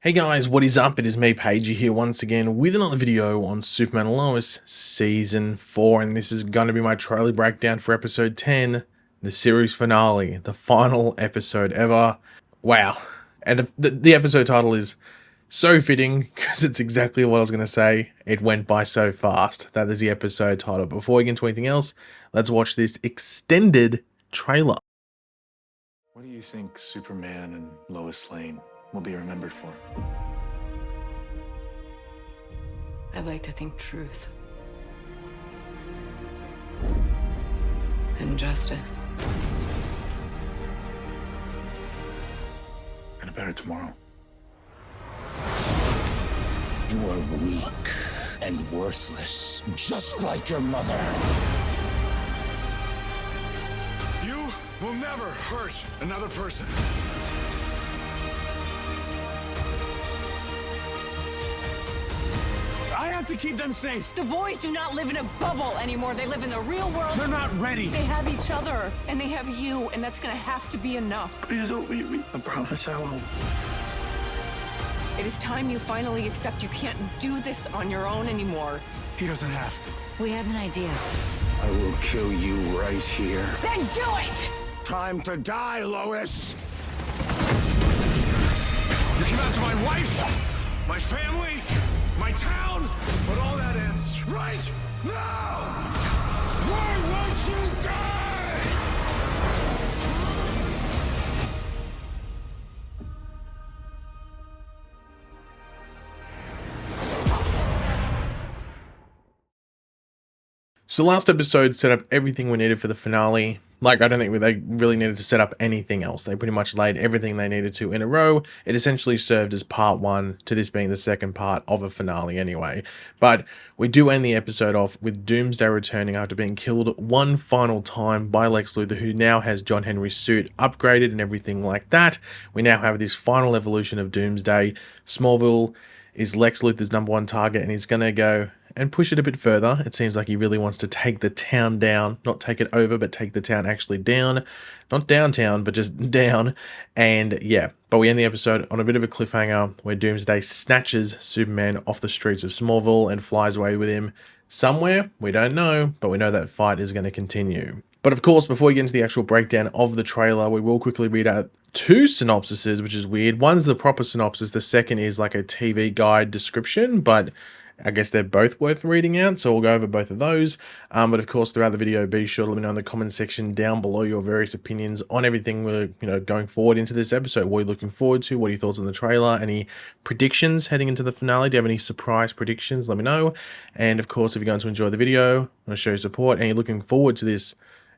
Hey guys, what is up? It is me, Pagey, here once again with another video on Superman and Lois Season 4, and this is going to be my trailer breakdown for Episode 10, the series finale, the final episode ever. Wow. And the episode title is so fitting, because it's exactly what I was going to say. It went by so fast. That is the episode title. Before we get into anything else, let's watch this extended trailer. What do you think Superman and Lois Lane will be remembered for? I'd like to think truth and justice. And a better tomorrow. You are weak and worthless, just like your mother. You will never hurt another person. I have to keep them safe. The boys do not live in a bubble anymore. They live in the real world. They're not ready. They have each other, and they have you, and that's gonna have to be enough. Please don't leave me. I promise I won't. It is time you finally accept you can't do this on your own anymore. He doesn't have to. We have an idea. I will kill you right here. Then do it! Time to die, Lois! You came after my wife, my family, my town, but all that ends right now! Why won't you die? So last episode set up everything we needed for the finale. Like, I don't think they really needed to set up anything else. They pretty much laid everything they needed to in a row. It essentially served as part one to this being the second part of a finale anyway. But we do end the episode off with Doomsday returning after being killed one final time by Lex Luther, who now has John Henry's suit upgraded and everything like that. We now have this final evolution of Doomsday. Smallville is Lex Luthor's #1 target, and he's going to go and push it a bit further. It seems like he really wants to take the town down, not take it over, but take the town actually down. Not downtown, but just down. And yeah, but we end the episode on a bit of a cliffhanger where Doomsday snatches Superman off the streets of Smallville and flies away with him somewhere. We don't know, but we know that fight is going to continue. But of course, before we get into the actual breakdown of the trailer, we will quickly read out two synopsises, which is weird. One's the proper synopsis, the second is like a TV guide description, but I guess they're both worth reading out, so we'll go over both of those. But of course, throughout the video, be sure to let me know in the comment section down below your various opinions on everything we're going forward into this episode. What are you looking forward to? What are your thoughts on the trailer? Any predictions heading into the finale? Do you have any surprise predictions? Let me know. And of course, if you're going to enjoy the video, I want to show your support, and you're looking forward to this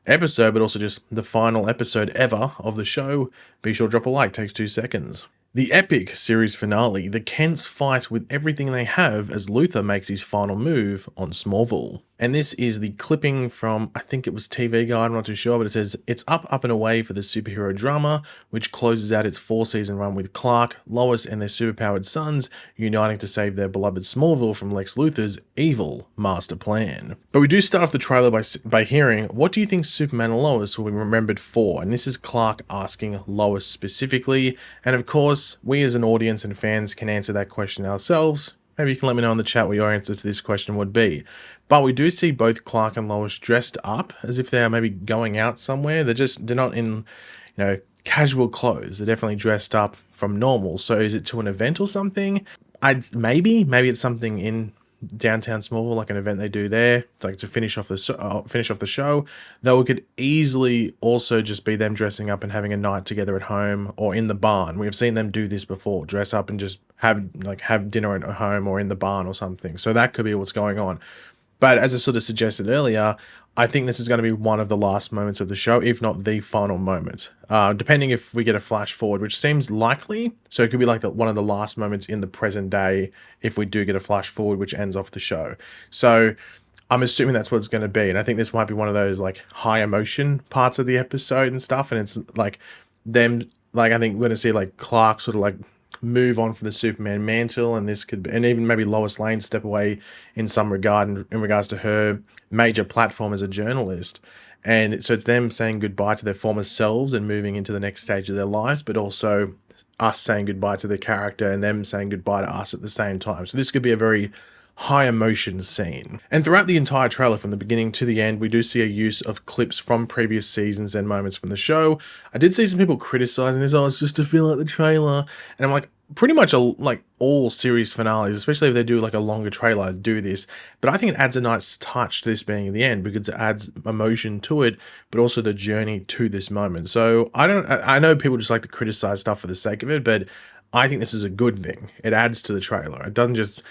episode, but also just the final episode ever of the show, be sure to drop a like. It takes 2 seconds. The epic series finale, the Kents fight with everything they have as Luthor makes his final move on Smallville. And this is the clipping from, I think it was TV Guide, I'm not too sure, but it says, "It's up and away for the superhero drama, which closes out its 4-season run with Clark, Lois, and their superpowered sons uniting to save their beloved Smallville from Lex Luthor's evil master plan." But we do start off the trailer by hearing, what do you think Superman and Lois will be remembered for? And this is Clark asking Lois specifically. And of course, we as an audience and fans can answer that question ourselves. Maybe you can let me know in the chat what your answer to this question would be. But we do see both Clark and Lois dressed up as if they're maybe going out somewhere. They're not in, casual clothes. They're definitely dressed up from normal. So is it to an event or something? Maybe it's something in downtown Smallville, like an event they do there, like to finish off the show. Though it could easily also just be them dressing up and having a night together at home or in the barn. We've seen them do this before, dress up and just have dinner at home or in the barn or something. So that could be what's going on. But as I sort of suggested earlier, I think this is going to be one of the last moments of the show, if not the final moment. Depending if we get a flash forward, which seems likely. So it could be like one of the last moments in the present day if we do get a flash forward, which ends off the show. So I'm assuming that's what it's going to be. And I think this might be one of those like high emotion parts of the episode and stuff. And it's like them, like I think we're going to see like Clark sort of like move on from the Superman mantle, and this could be, and even maybe Lois Lane step away in some regard in regards to her major platform as a journalist. And so it's them saying goodbye to their former selves and moving into the next stage of their lives, but also us saying goodbye to the character and them saying goodbye to us at the same time. So this could be a very high emotion scene. And throughout the entire trailer, from the beginning to the end, we do see a use of clips from previous seasons and moments from the show. I did see some people criticizing this, oh, it's just to fill out the trailer. And I'm like, pretty much like all series finales, especially if they do like a longer trailer, do this. But I think it adds a nice touch to this being in the end, because it adds emotion to it, but also the journey to this moment. So I know people just like to criticize stuff for the sake of it, but I think this is a good thing. It adds to the trailer. It doesn't just,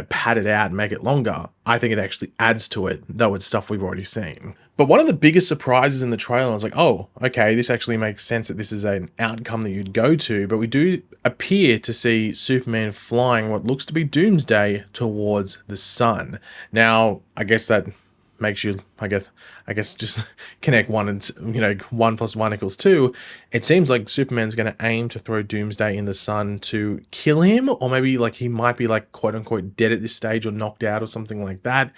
pad it out and make it longer. I think it actually adds to it, though it's stuff we've already seen. But one of the biggest surprises in the trailer, I was like, oh, okay, this actually makes sense that this is an outcome that you'd go to, but we do appear to see Superman flying what looks to be Doomsday towards the sun. Now, I guess that makes you, I guess just connect 1 and 1 + 1 = 2. It seems like Superman's going to aim to throw Doomsday in the sun to kill him, or maybe like he might be like quote unquote dead at this stage or knocked out or something like that.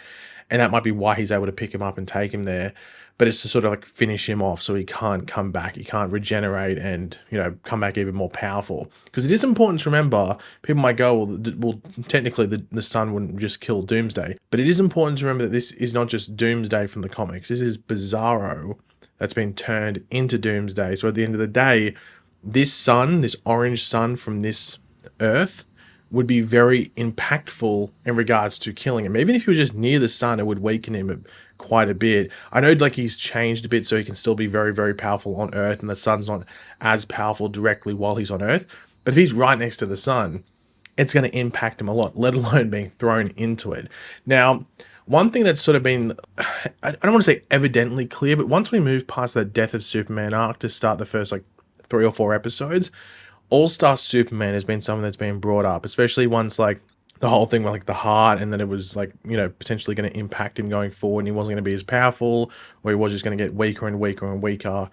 And that might be why he's able to pick him up and take him there. But it's to sort of like finish him off so he can't come back. He can't regenerate and, come back even more powerful. Because it is important to remember, people might go, well technically the sun wouldn't just kill Doomsday. But it is important to remember that this is not just Doomsday from the comics. This is Bizarro that's been turned into Doomsday. So at the end of the day, this sun, this orange sun from this Earth, would be very impactful in regards to killing him. Even if he was just near the sun, it would weaken him quite a bit. I know like he's changed a bit so he can still be very, very powerful on Earth, and the sun's not as powerful directly while he's on Earth. But if he's right next to the sun, it's going to impact him a lot, let alone being thrown into it. Now, one thing that's sort of been, I don't want to say evidently clear, but once we move past that Death of Superman arc to start the first like 3 or 4 episodes, All-Star Superman has been something that's been brought up, especially once like the whole thing with like the heart, and then it was like, potentially going to impact him going forward, and he wasn't going to be as powerful, or he was just going to get weaker and weaker and weaker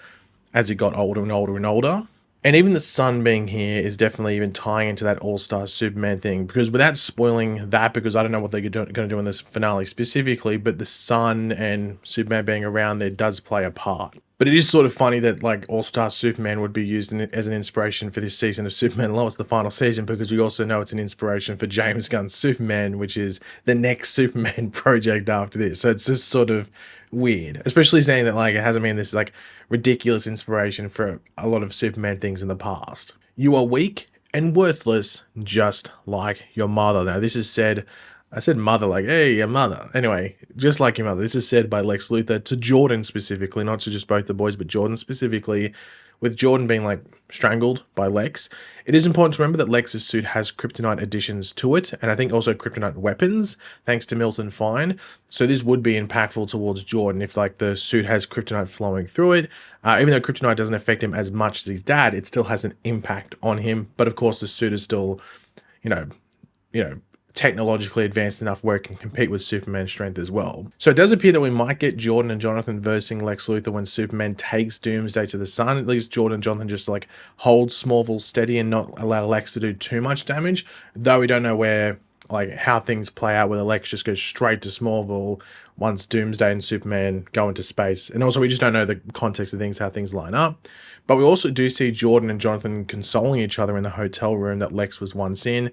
as he got older and older and older. And even the sun being here is definitely even tying into that All-Star Superman thing, because without spoiling that, because I don't know what they're going to do in this finale specifically, but the sun and Superman being around there does play a part. But it is sort of funny that like All-Star Superman would be used as an inspiration for this season of Superman & Lois, the final season, because we also know it's an inspiration for James Gunn's Superman, which is the next Superman project after this. So it's just sort of weird, especially saying that like it hasn't been this like ridiculous inspiration for a lot of Superman things in the past. You are weak and worthless, just like your mother. Now this is said, I said mother like, hey, your mother. Anyway, just like your mother. This is said by Lex Luther to Jordan specifically, not to just both the boys, but Jordan specifically, with Jordan being like strangled by Lex. It is important to remember that Lex's suit has kryptonite additions to it, and I think also kryptonite weapons, thanks to Milton Fine. So this would be impactful towards Jordan if like the suit has kryptonite flowing through it. Even though kryptonite doesn't affect him as much as his dad, it still has an impact on him. But of course, the suit is still, technologically advanced enough where it can compete with Superman's strength as well. So it does appear that we might get Jordan and Jonathan versing Lex Luthor when Superman takes Doomsday to the sun. At least Jordan and Jonathan just like hold Smallville steady and not allow Lex to do too much damage, though we don't know where like how things play out, whether Lex just goes straight to Smallville once Doomsday and Superman go into space. And also we just don't know the context of things, how things line up. But we also do see Jordan and Jonathan consoling each other in the hotel room that Lex was once in.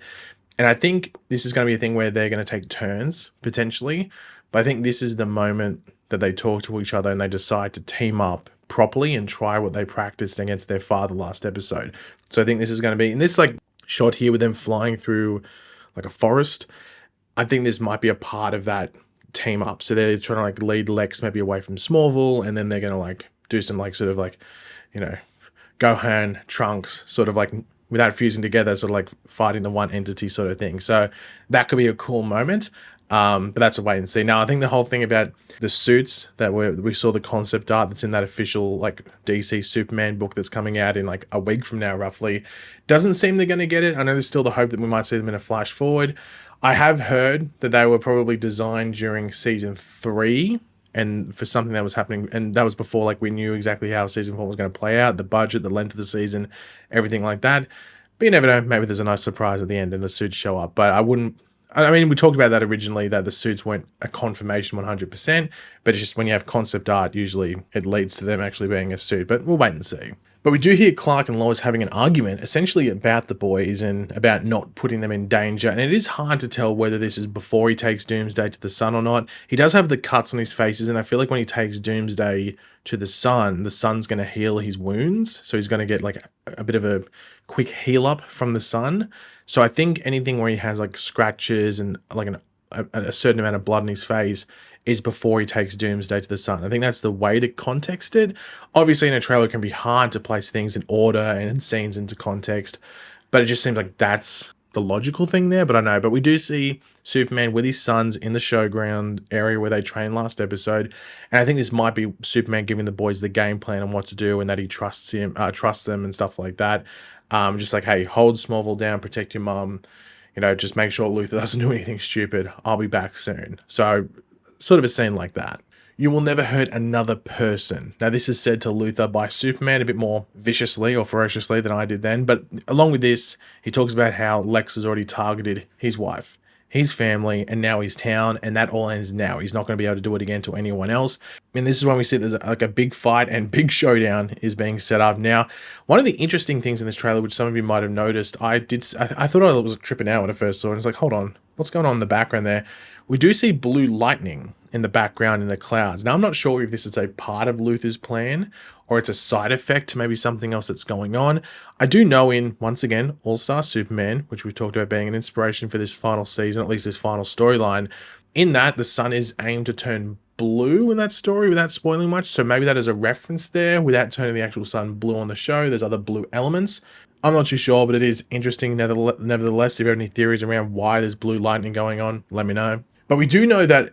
And I think this is going to be a thing where they're going to take turns, potentially. But I think this is the moment that they talk to each other and they decide to team up properly and try what they practiced against their father last episode. So I think this is going to be, in this like shot here with them flying through like a forest, I think this might be a part of that team up. So they're trying to like lead Lex maybe away from Smallville, and then they're going to like do some like sort of like, Gohan, Trunks, sort of like without fusing together, sort of like fighting the one entity sort of thing. So that could be a cool moment, but that's a wait and see. Now, I think the whole thing about the suits that we saw the concept art that's in that official like DC Superman book that's coming out in like a week from now, roughly, doesn't seem they're going to get it. I know there's still the hope that we might see them in a flash forward. I have heard that they were probably designed during season 3, and for something that was happening, and that was before like we knew exactly how season 4 was going to play out, the budget, the length of the season, everything like that. But you never know, maybe there's a nice surprise at the end and the suits show up. But I mean, we talked about that originally, that the suits weren't a confirmation 100%, but it's just when you have concept art, usually it leads to them actually being a suit, but we'll wait and see. But we do hear Clark and Lois having an argument, essentially about the boys and about not putting them in danger. And it is hard to tell whether this is before he takes Doomsday to the sun or not. He does have the cuts on his faces, and I feel like when he takes Doomsday to the sun's going to heal his wounds. So he's going to get like a bit of a quick heal up from the sun. So I think anything where he has like scratches and like a certain amount of blood in his face is before he takes Doomsday to the sun. I think that's the way to context it. Obviously in a trailer it can be hard to place things in order and scenes into context, but it just seems like that's the logical thing there. But I know, but we do see Superman with his sons in the showground area where they trained last episode, and I think this might be Superman giving the boys the game plan on what to do, and that he trusts them and stuff like that. Just like, hey, hold Smallville down, protect your mum, just make sure Luthor doesn't do anything stupid. I'll be back soon. So sort of a scene like that. You will never hurt another person. Now, this is said to Luthor by Superman a bit more viciously or ferociously than I did then. But along with this, he talks about how Lex has already targeted his wife, his family, and now his town, and that all ends now. He's not going to be able to do it again to anyone else. And this is when we see there's like a big fight and big showdown is being set up. Now, one of the interesting things in this trailer, which some of you might have noticed, I thought I was tripping out when I first saw it. It's like, hold on, what's going on in the background there? We do see blue lightning in the background in the clouds. Now, I'm not sure if this is a part of Luthor's plan or it's a side effect to maybe something else that's going on. I do know in, once again, All-Star Superman, which we've talked about being an inspiration for this final season, at least this final storyline, in that the sun is aimed to turn blue in that story without spoiling much. So maybe that is a reference there without turning the actual sun blue on the show. There's other blue elements. I'm not too sure, but it is interesting nevertheless. If you have any theories around why there's blue lightning going on, let me know. But we do know that,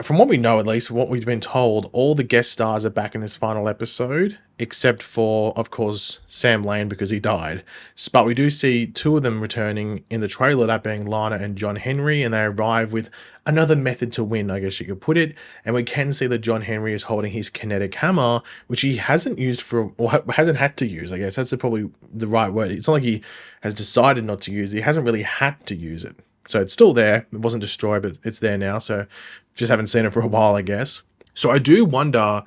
from what we know at least, what we've been told, all the guest stars are back in this final episode, except for, of course, Sam Lane because he died. But we do see two of them returning in the trailer, that being Lana and John Henry, and they arrive with another method to win, I guess you could put it. And we can see that John Henry is holding his kinetic hammer, which he hasn't used or hasn't had to use, I guess. That's probably the right word. It's not like he has decided not to use it. He hasn't really had to use it. So it's still there. It wasn't destroyed, but it's there now. So just haven't seen it for a while, I guess. So I do wonder,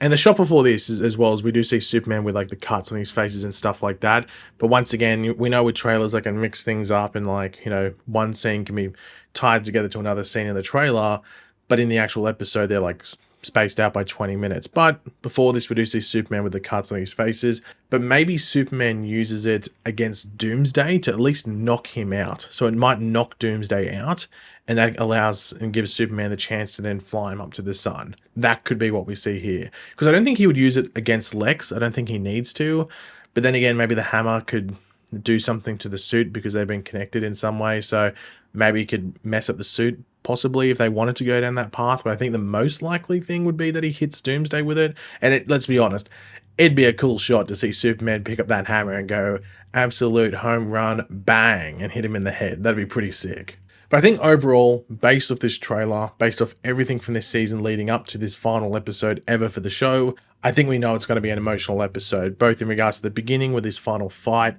and the shot before this as well, as we do see Superman with like the cuts on his faces and stuff like that. But once again, we know with trailers I can mix things up and like, one scene can be tied together to another scene in the trailer, but in the actual episode they're like spaced out by 20 minutes. But before this, we do see Superman with the cuts on his faces, but maybe Superman uses it against Doomsday to at least knock him out. So it might knock Doomsday out, and that allows and gives Superman the chance to then fly him up to the sun. That could be what we see here, because I don't think he would use it against Lex. I don't think he needs to, but then again, maybe the hammer could do something to the suit because they've been connected in some way. So maybe he could mess up the suit possibly if they wanted to go down that path. But I think the most likely thing would be that he hits Doomsday with it. And let's be honest, it'd be a cool shot to see Superman pick up that hammer and go absolute home run, bang, and hit him in the head. That'd be pretty sick. But I think overall, based off this trailer, based off everything from this season leading up to this final episode ever for the show, I think we know it's going to be an emotional episode, both in regards to the beginning with this final fight,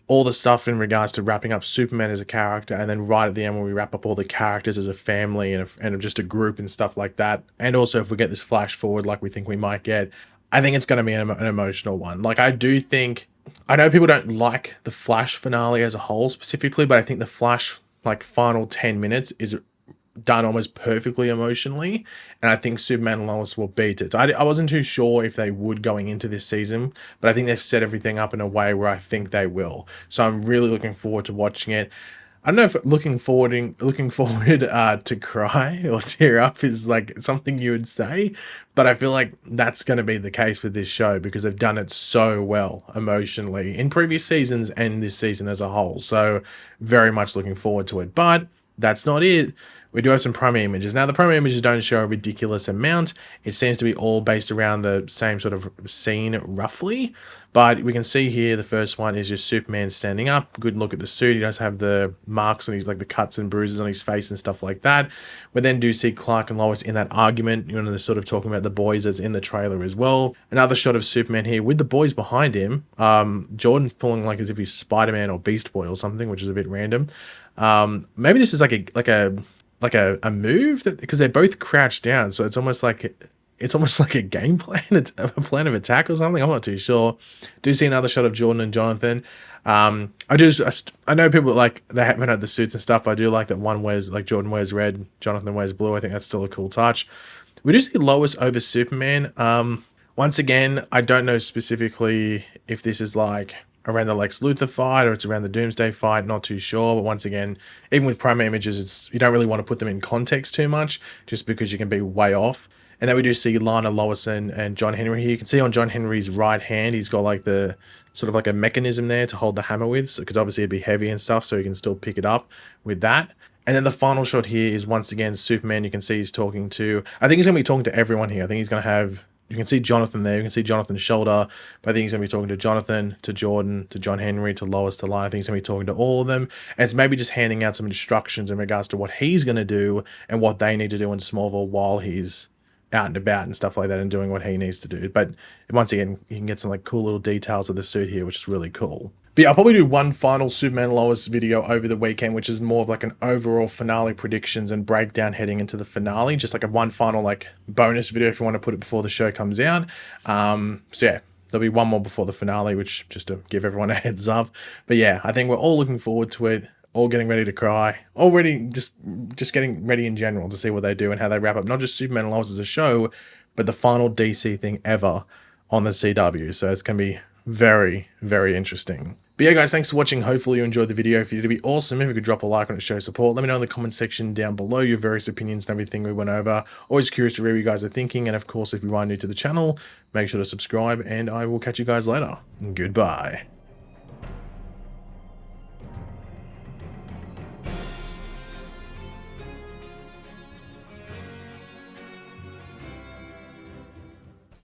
all the stuff in regards to wrapping up Superman as a character, and then right at the end when we wrap up all the characters as a family and just a group and stuff like that. And also if we get this flash forward like we think we might get, I think it's going to be an emotional one. Like I know people don't like the Flash finale as a whole specifically, but I think the Flash like final 10 minutes is done almost perfectly emotionally, and I think Superman and Lois will beat it. I wasn't too sure if they would going into this season, but I think they've set everything up in a way where I think they will. So I'm really looking forward to watching it. I don't know if looking forward to cry or tear up is like something you would say, but I feel like that's going to be the case with this show because they've done it so well emotionally in previous seasons and this season as a whole. So very much looking forward to it. But that's not it. We do have some promo images. Now, the promo images don't show a ridiculous amount. It seems to be all based around the same sort of scene, roughly. But we can see here, the first one is just Superman standing up. Good look at the suit. He does have the marks on his, like the cuts and bruises on his face and stuff like that. We then do see Clark and Lois in that argument. You know, they're sort of talking about the boys that's in the trailer as well. Another shot of Superman here with the boys behind him. Jordan's pulling like as if he's Spider-Man or Beast Boy or something, which is a bit random. Maybe this is like a move that, because they're both crouched down, so it's almost like a game plan, it's a plan of attack or something. I'm not too sure. Do see another shot of Jordan and Jonathan. I know people like they haven't had the suits and stuff. But I do like that one wears, like, Jordan wears red, Jonathan wears blue. I think that's still a cool touch. We do see Lois over Superman. Once again, I don't know specifically if this is like around the Lex Luther fight or it's around the Doomsday fight, not too sure. But once again, even with promo images, you don't really want to put them in context too much, just because you can be way off. And then we do see Lana, Lois, and John Henry here. You can see on John Henry's right hand, he's got like the sort of like a mechanism there to hold the hammer with, because obviously it'd be heavy and stuff, so he can still pick it up with that. And then the final shot here is once again Superman. You can see he's talking to, I think he's going to be talking to everyone here. I think he's going to have, you can see Jonathan there, you can see Jonathan's shoulder, but I think he's going to be talking to Jonathan, to Jordan, to John Henry, to Lois, to Lana. I think he's going to be talking to all of them, and it's maybe just handing out some instructions in regards to what he's going to do and what they need to do in Smallville while he's out and about and stuff like that and doing what he needs to do. But once again, you can get some like cool little details of the suit here, which is really cool. But yeah, I'll probably do one final Superman Lois video over the weekend, which is more of like an overall finale predictions and breakdown heading into the finale. Just like a one final like bonus video if you want to put it before the show comes out. So yeah, there'll be one more before the finale, which just to give everyone a heads up. But yeah, I think we're all looking forward to it. All getting ready to cry. Already just getting ready in general to see what they do and how they wrap up not just Superman and Lois as a show, but the final DC thing ever on the CW. So it's going to be very, very interesting. But yeah, guys, thanks for watching. Hopefully you enjoyed the video. If you did, it'd be awesome if you could drop a like on it, show support. Let me know in the comment section down below your various opinions and everything we went over. Always curious to hear what you guys are thinking. And of course, if you are new to the channel, make sure to subscribe and I will catch you guys later. Goodbye.